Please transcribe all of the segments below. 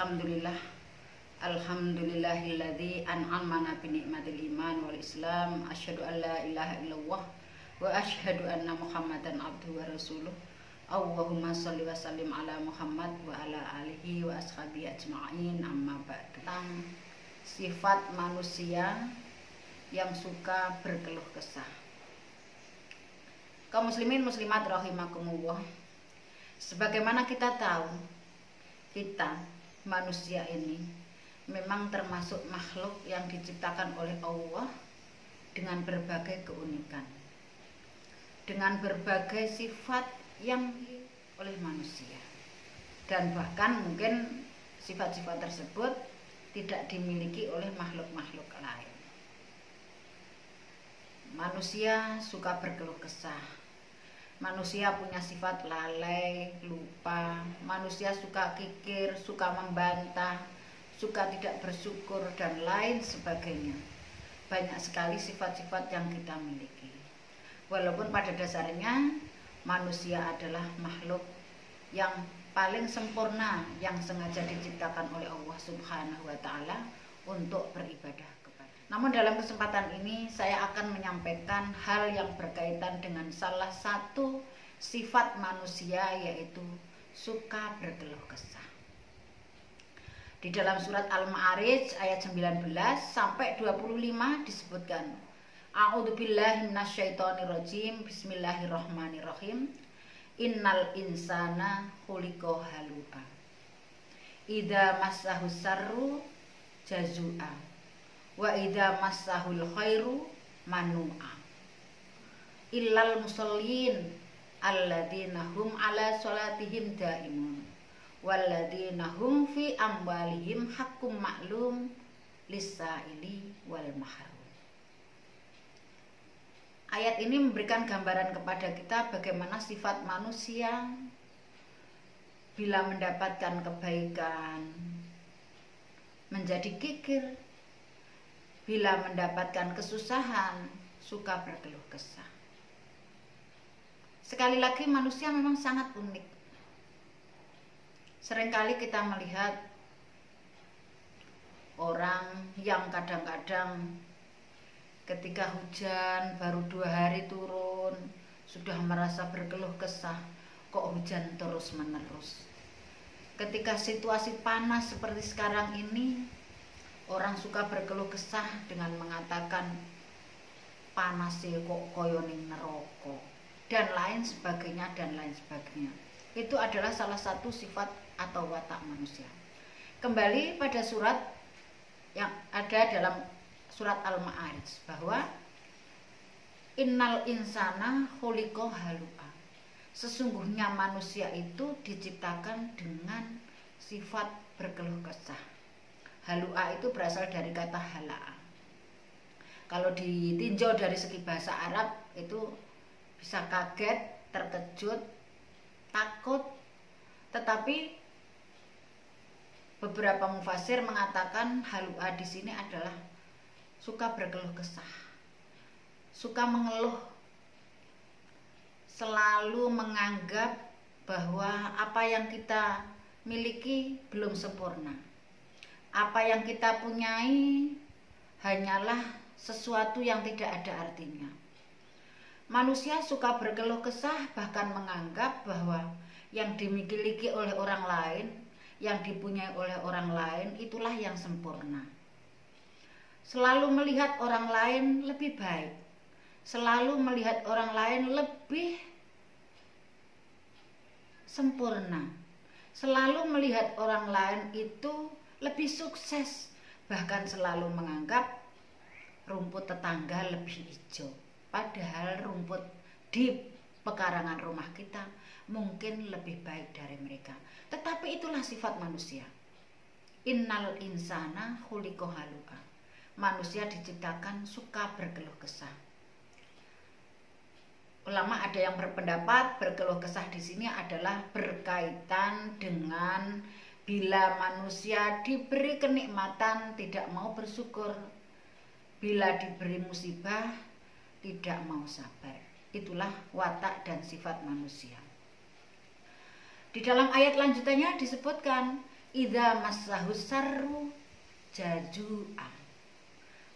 Alhamdulillah. Alhamdulillahilladzi an'amana bi ni'matil iman wal islam. Asyhadu an la ilaha illallah wa asyhadu anna Muhammadan abduhu wa rasuluh. Allahumma sholli wa sallim ala Muhammad wa ala alihi wa ashabihi ajma'in. Amma ba'du. Tentang sifat manusia yang suka berkeluh kesah. Kaum muslimin muslimat rahimakumullah. Sebagaimana kita tahu, kita manusia ini memang termasuk makhluk yang diciptakan oleh Allah dengan berbagai keunikan, dengan berbagai sifat yang oleh manusia, dan bahkan mungkin sifat-sifat tersebut tidak dimiliki oleh makhluk-makhluk lain. Manusia suka berkeluh kesah, manusia punya sifat lalai, lupa, manusia suka kikir, suka membantah, suka tidak bersyukur, dan lain sebagainya. Banyak sekali sifat-sifat yang kita miliki. Walaupun pada dasarnya manusia adalah makhluk yang paling sempurna yang sengaja diciptakan oleh Allah Subhanahu wa Ta'ala untuk beribadah kepada. Namun dalam kesempatan ini saya akan menyampaikan hal yang berkaitan dengan salah satu sifat manusia, yaitu suka berkeluh kesah. Di dalam surat Al-Ma'arij ayat 19 sampai 25 disebutkan, A'udzubillahi minasyaitonirrajim, bismillahirrahmanirrahim. Innal insana khuliqa halu'a. Idza massahu sarru jazua. Wa idza massahul khairu manu'a. Illal musallin alladzina hum ala sholatihim daimun walladzina hum fi amwalihim haqqum ma'lum lis-sa'ili wal mahrum. Ayat ini memberikan gambaran kepada kita bagaimana sifat manusia bila mendapatkan kebaikan menjadi kikir, bila mendapatkan kesusahan suka berkeluh kesah. Sekali lagi manusia memang sangat unik. Seringkali kita melihat orang yang kadang-kadang ketika hujan baru 2 hari turun sudah merasa berkeluh kesah, kok hujan terus menerus. Ketika situasi panas seperti sekarang ini, orang suka berkeluh kesah dengan mengatakan panasnya kok koyo ning neraka, dan lain sebagainya dan lain sebagainya. Itu adalah salah satu sifat atau watak manusia. Kembali pada surat yang ada dalam surat Al-Ma'arij, bahwa innal insana khuliqa halu'a. Sesungguhnya manusia itu diciptakan dengan sifat berkeluh kesah. Halu'a itu berasal dari kata hala'a. Kalau ditinjau dari segi bahasa Arab itu bisa kaget, terkejut, takut. Tetapi beberapa mufasir mengatakan halu'a di sini adalah suka berkeluh kesah, suka mengeluh, selalu menganggap bahwa apa yang kita miliki belum sempurna. Apa yang kita punyai hanyalah sesuatu yang tidak ada artinya. Manusia suka berkeluh kesah, bahkan menganggap bahwa yang dimiliki oleh orang lain, yang dipunyai oleh orang lain, itulah yang sempurna. Selalu melihat orang lain lebih baik, selalu melihat orang lain lebih sempurna, selalu melihat orang lain itu lebih sukses, bahkan selalu menganggap rumput tetangga lebih hijau, padahal rumput di pekarangan rumah kita mungkin lebih baik dari mereka. Tetapi itulah sifat manusia. Innal insana khuliqa halu'a. Manusia diciptakan suka berkeluh kesah. Ulama ada yang berpendapat berkeluh kesah di sini adalah berkaitan dengan bila manusia diberi kenikmatan tidak mau bersyukur, bila diberi musibah tidak mau sabar. Itulah watak dan sifat manusia. Di dalam ayat lanjutannya disebutkan idza massahu sarru jazua.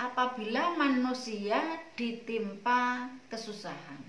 Apabila manusia ditimpa kesusahan,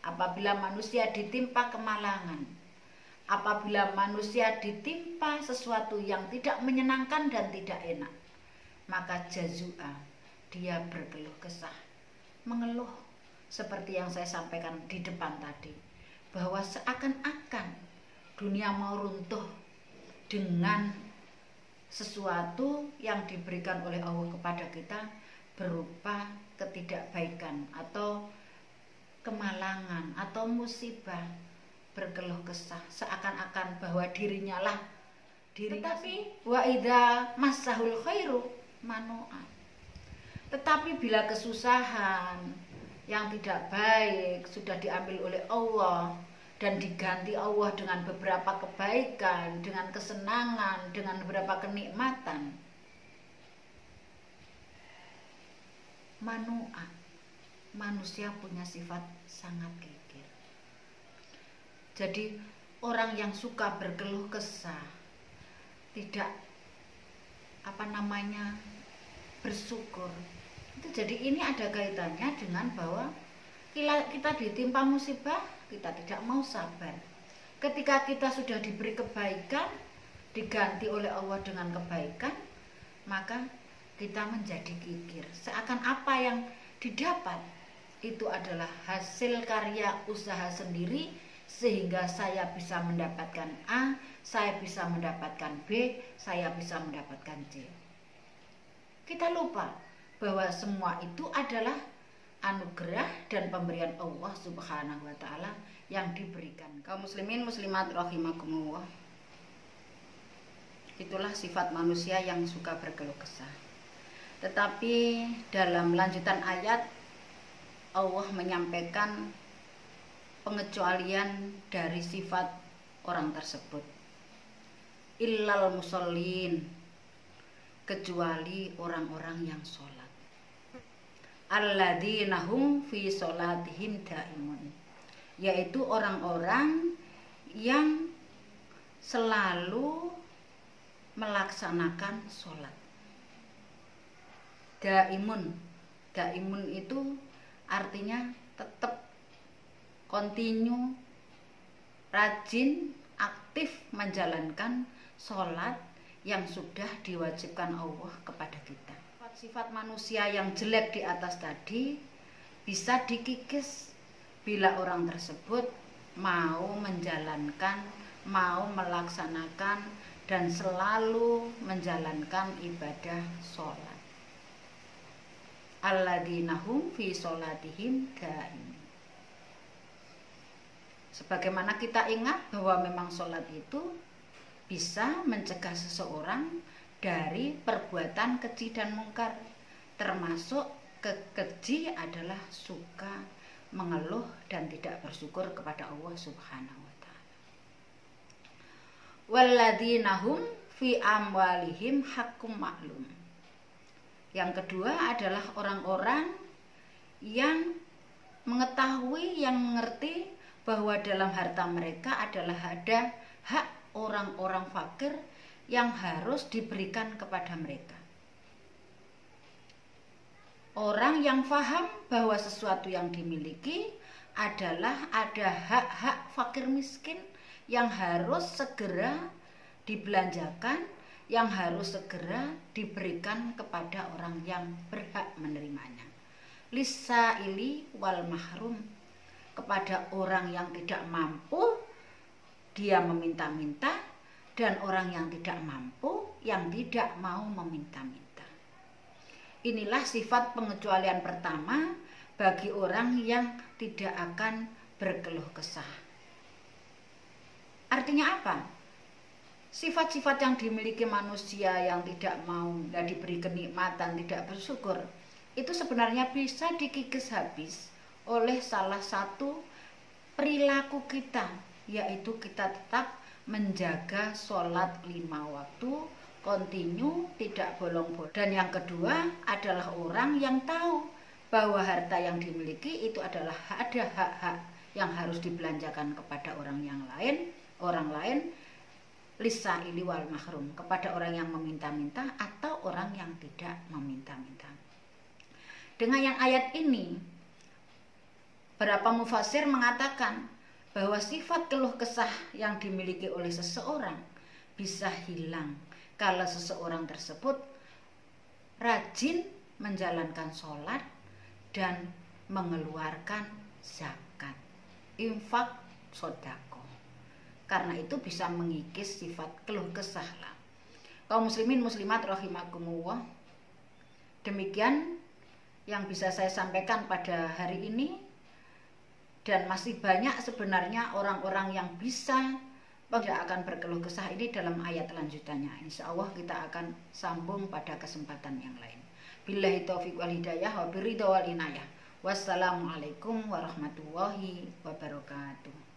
apabila manusia ditimpa kemalangan, apabila manusia ditimpa sesuatu yang tidak menyenangkan dan tidak enak, maka jazua, dia berkeluh kesah, mengeluh seperti yang saya sampaikan di depan tadi, bahwa seakan-akan dunia mau runtuh dengan sesuatu yang diberikan oleh Allah kepada kita berupa ketidakbaikan atau kemalangan atau musibah, berkeluh kesah seakan-akan bahwa dirinya lah tetapi wa idza massahul khairu manu'a. Tetapi bila kesusahan yang tidak baik sudah diambil oleh Allah dan diganti Allah dengan beberapa kebaikan, dengan kesenangan, dengan beberapa kenikmatan, manu'a, manusia punya sifat sangat kikir. Jadi orang yang suka berkeluh kesah, tidak bersyukur, itu jadi ini ada kaitannya dengan bahwa kita ditimpa musibah, kita tidak mau sabar. Ketika kita sudah diberi kebaikan, diganti oleh Allah dengan kebaikan, maka kita menjadi kikir. Seakan apa yang didapat itu adalah hasil karya usaha sendiri, sehingga saya bisa mendapatkan A, saya bisa mendapatkan B, saya bisa mendapatkan C. Kita lupa bahwa semua itu adalah anugerah dan pemberian Allah Subhanahu wa Ta'ala yang diberikan. Kaum muslimin muslimat rahimakumullah, itulah sifat manusia yang suka berkeluh kesah. Tetapi dalam lanjutan ayat Allah menyampaikan pengecualian dari sifat orang tersebut. Illal musallin, kecuali orang-orang yang sholat. Alladzina hum fi sholatihim daimun, yaitu orang-orang yang selalu melaksanakan sholat. Daimun, daimun itu artinya tetap, kontinu, rajin, aktif menjalankan sholat yang sudah diwajibkan Allah kepada kita. Sifat manusia yang jelek di atas tadi bisa dikikis bila orang tersebut mau menjalankan, mau melaksanakan dan selalu menjalankan ibadah sholat. Alladzina hum fi sholatihim daimun. Sebagaimana kita ingat bahwa memang sholat itu bisa mencegah seseorang dari perbuatan keji dan mungkar, termasuk keji adalah suka mengeluh dan tidak bersyukur kepada Allah Subhanahu wa Ta'ala. Walladzina hum fi amwalihim haqqum ma'lum. Yang kedua adalah orang-orang yang mengetahui, yang mengerti bahwa dalam harta mereka adalah ada hak orang-orang fakir yang harus diberikan kepada mereka. Orang yang faham bahwa sesuatu yang dimiliki adalah ada hak-hak fakir miskin yang harus segera dibelanjakan, yang harus segera diberikan kepada orang yang berhak menerimanya. Lisaili wal mahrum, kepada orang yang tidak mampu dia meminta-minta, dan orang yang tidak mampu yang tidak mau meminta-minta. Inilah sifat pengecualian pertama bagi orang yang tidak akan berkeluh kesah. Artinya apa? Sifat-sifat yang dimiliki manusia yang tidak mau diberi kenikmatan, tidak bersyukur, itu sebenarnya bisa dikikis habis oleh salah satu perilaku kita, yaitu kita tetap menjaga sholat 5 waktu kontinu, tidak bolong-bolong. Dan yang kedua adalah orang yang tahu bahwa harta yang dimiliki itu adalah ada hak-hak yang harus dibelanjakan kepada orang lain. lisaili wal mahrum, kepada orang yang meminta-minta atau orang yang tidak meminta-minta. Dengan yang ayat ini, beberapa mufasir mengatakan bahwa sifat keluh kesah yang dimiliki oleh seseorang bisa hilang kalau seseorang tersebut rajin menjalankan sholat dan mengeluarkan zakat, infak, sodako. Karena itu bisa mengikis sifat keluh kesah lah. Kaum muslimin muslimat rahimakumullah, demikian yang bisa saya sampaikan pada hari ini. Dan masih banyak sebenarnya orang-orang yang bisa tidak akan berkeluh kesah ini dalam ayat lanjutannya. Insya Allah kita akan sambung pada kesempatan yang lain. Billahi taufiq wal hidayah wa biridha wal inayah. Wassalamualaikum warahmatullahi wabarakatuh.